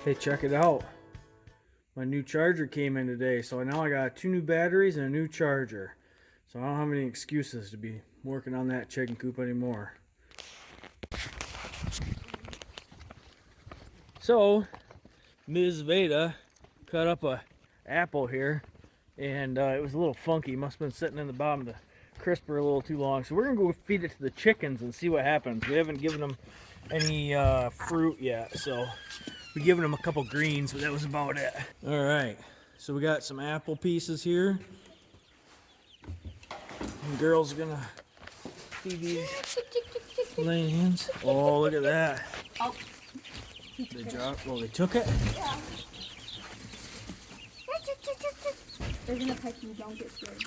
Hey, check it out. My new charger came in today, so now I got 2 new batteries and a new charger. So I don't have any excuses to be working on that chicken coop anymore. So, Ms. Veda cut up a apple here, and it was a little funky. Must have been sitting in the bottom of the crisper a little too long. So we're gonna go feed it to the chickens and see what happens. We haven't given them any fruit yet, so we've given them a couple greens, but that was about it. All right, so we got some apple pieces here. And girls are gonna feed these lambs. Oh, look at that. Oh. They dropped. Well, they took it. Yeah. They're gonna peck you. Don't get scared.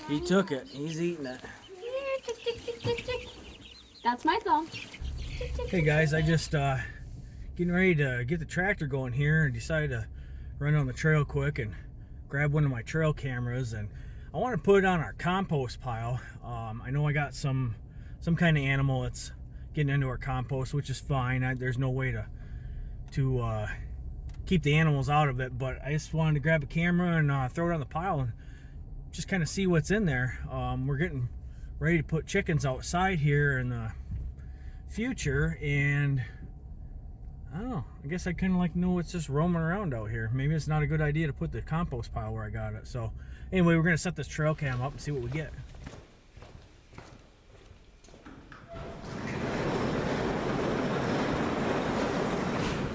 He took it. He's eating it. That's my song. Hey guys, I just getting ready to get the tractor going here and decided to run on the trail quick and grab one of my trail cameras, and I want to put it on our compost pile. I know I got some kind of animal that's getting into our compost, which is fine. There's no way to keep the animals out of it, but I just wanted to grab a camera and throw it on the pile and just kind of see what's in there. We're getting ready to put chickens outside here in the future, and I don't know, I guess I kind of like to know what's just roaming around out here. Maybe it's not a good idea to put the compost pile where I got it. So anyway, we're gonna set this trail cam up and see what we get.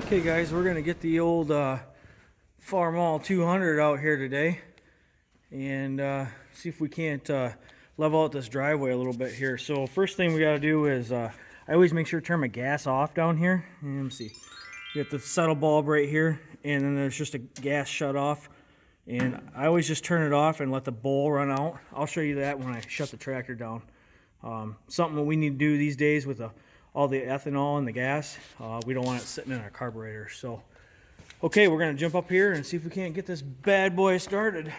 Okay guys, we're gonna get the old Farmall 200 out here today and see if we can't level out this driveway a little bit here. So first thing we got to do is I always make sure to turn my gas off down here. And let me see, you got the settle bulb right here, and then there's just a gas shut off, and I always just turn it off and let the bowl run out. I'll show you that when I shut the tractor down. Something that we need to do these days with all the ethanol and the gas. We don't want it sitting in our carburetor. So okay, we're gonna jump up here and see if we can't get this bad boy started.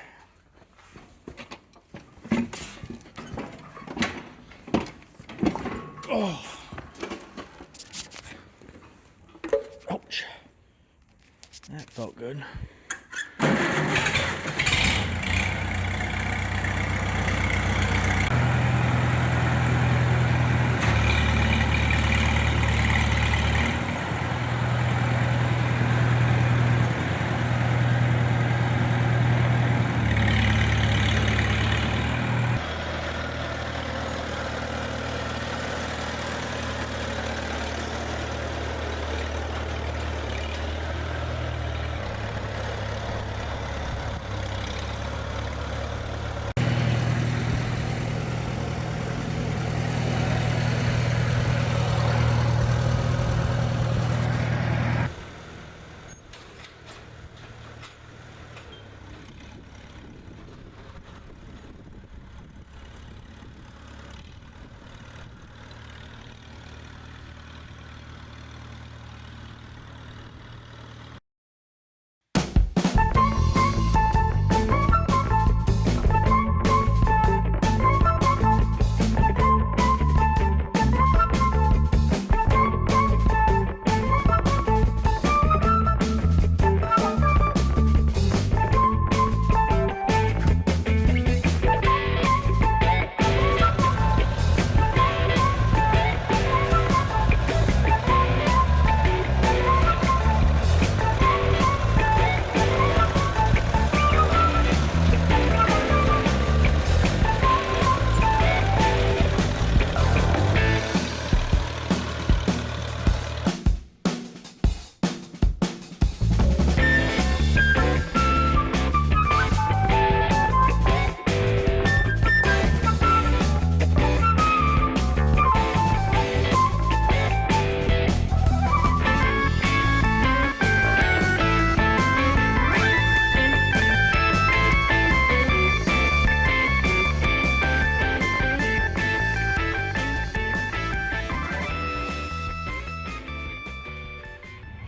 Oh. Ouch. That felt good.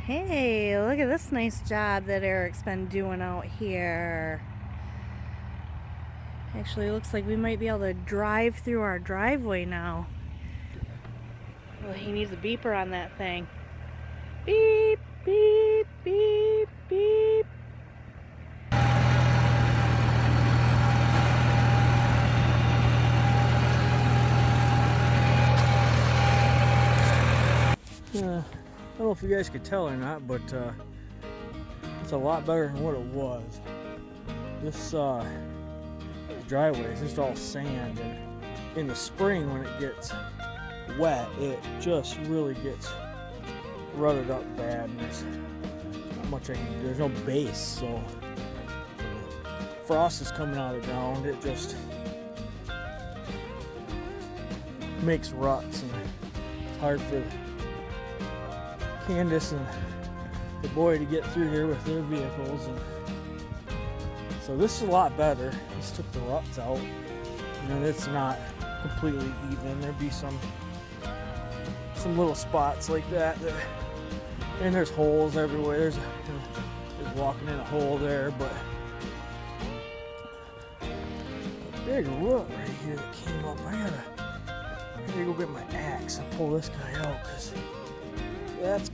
Hey, look at this nice job that Eric's been doing out here. Actually, looks like we might be able to drive through our driveway now. Well, he needs a beeper on that thing. Beep! Beep, beep, beep. I don't know if you guys could tell or not, but it's a lot better than what it was. This driveway is just all sand, and in the spring when it gets wet, it just really gets rutted up bad, and there's not much I can do. There's no base, so when the frost is coming out of the ground, it just makes ruts, and it's hard for Candace and the boy to get through here with their vehicles. And so this is a lot better. This took the ruts out. You know, it's not completely even. There'd be some little spots like that, and there's holes everywhere. There's walking in a hole there, but a big rut right here that came up. I gotta go get my axe and pull this guy out, because that's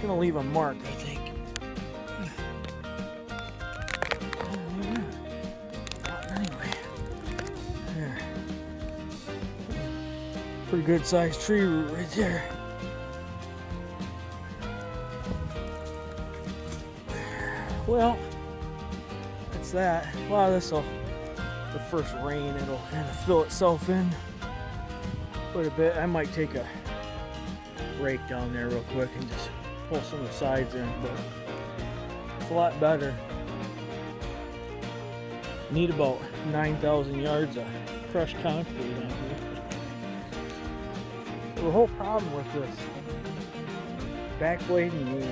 gonna leave a mark, I think. Anyway, there. Pretty good sized tree root right there. Well, that's that. Wow, the first rain, it'll kind of fill itself in quite a bit. I might take a rake down there real quick and just pull some of the sides in, but it's a lot better. Need about 9,000 yards of crushed concrete on here. So the whole problem with this backblading the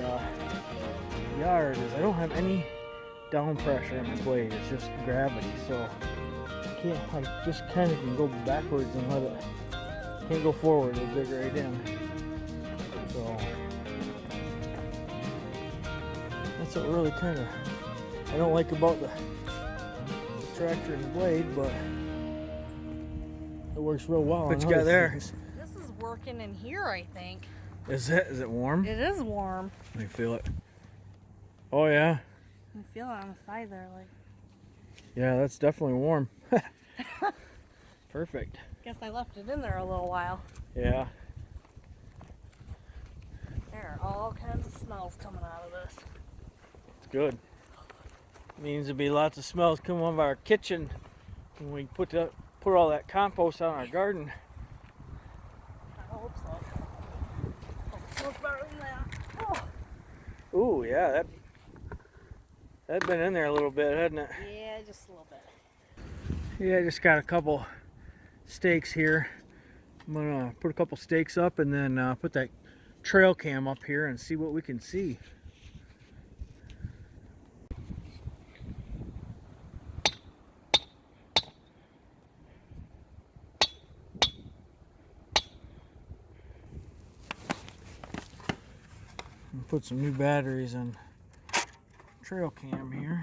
yard is I don't have any down pressure on my blade. It's just gravity, so I just kind of can go backwards and let it. Can't go forward, it'll dig right in. So that's what really kind of I don't like about the tractor and the blade, but it works real well. What you got there? This is working in here, I think. Is it warm? It is warm. Let me feel it. Oh yeah. I feel it on the side there, like. Yeah, that's definitely warm. Perfect. Guess I left it in there a little while. Yeah. There are all kinds of smells coming out of this. It's good. Means there'll be lots of smells coming out of our kitchen when we put all that compost out in our garden. I hope so. Hope it smells better than that. Oh. Ooh, yeah, that's been in there a little bit, hasn't it? Yeah, just a little bit. Yeah, I just got a couple stakes here. I'm gonna put a couple stakes up and then put that trail cam up here and see what we can see. Put some new batteries in trail cam here.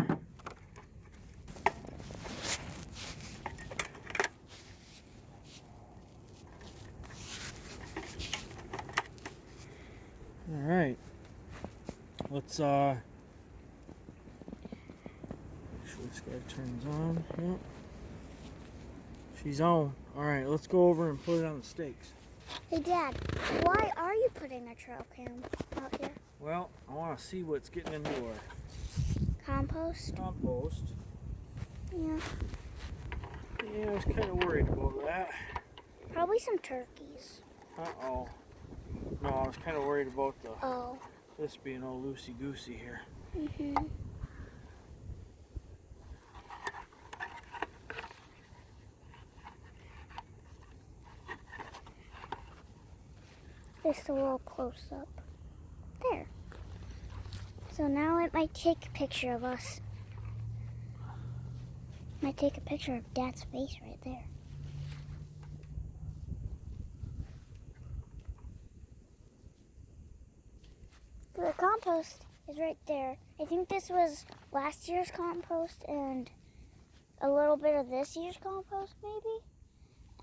All right, let's make sure this guy turns on. Yep. She's on. All right, let's go over and put it on the stakes. Hey Dad, why are you putting a trail cam out here? Well, I want to see what's getting into our Compost? compost. Yeah. Yeah, I was kind of worried about that. Probably some turkeys. Uh-oh. No, I was kind of worried about Oh. this being all loosey-goosey here. Mhm. Just a little close up. There. So now it might take a picture of us. Might take a picture of Dad's face right there. The compost is right there. I think this was last year's compost and a little bit of this year's compost maybe.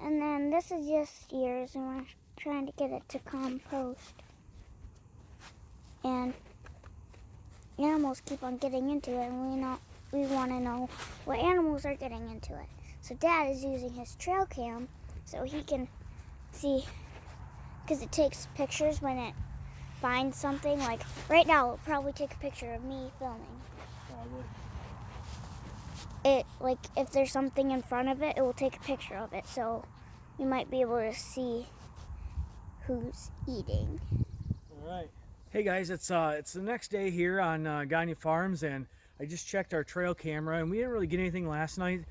And then this is this year's and we're trying to get it to compost. and animals keep on getting into it, and we want to know what animals are getting into it. So Dad is using his trail cam so he can see, because it takes pictures when it finds something. Like right now, it'll probably take a picture of me filming. Probably. It, like, if there's something in front of it, it will take a picture of it, so we might be able to see who's eating. All right. Hey guys, it's the next day here on Gagne Farms, and I just checked our trail camera, and we didn't really get anything last night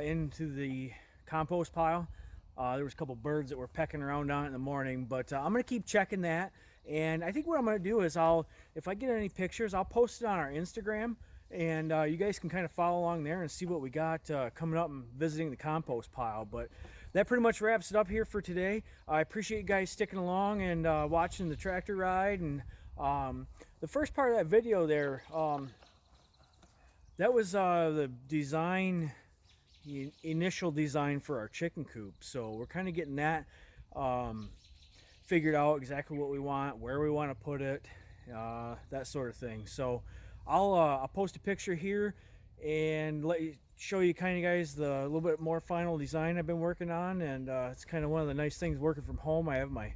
into the compost pile. There was a couple birds that were pecking around on it in the morning, but I'm gonna keep checking that. And I think what I'm gonna do is if I get any pictures, I'll post it on our Instagram, and you guys can kind of follow along there and see what we got coming up and visiting the compost pile. But that pretty much wraps it up here for today. I appreciate you guys sticking along and watching the tractor ride. And the first part of that video there, that was the design, the initial design for our chicken coop. So we're kind of getting that figured out, exactly what we want, where we want to put it, that sort of thing. So I'll post a picture here and show you kind of guys the little bit more final design I've been working on. And it's kind of one of the nice things working from home. I have my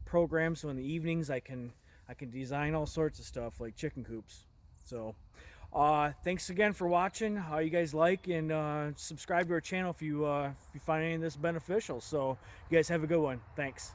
program, so in the evenings I can design all sorts of stuff like chicken coops. So thanks again for watching. You guys like and subscribe to our channel if you find any of this beneficial. So you guys have a good one. Thanks.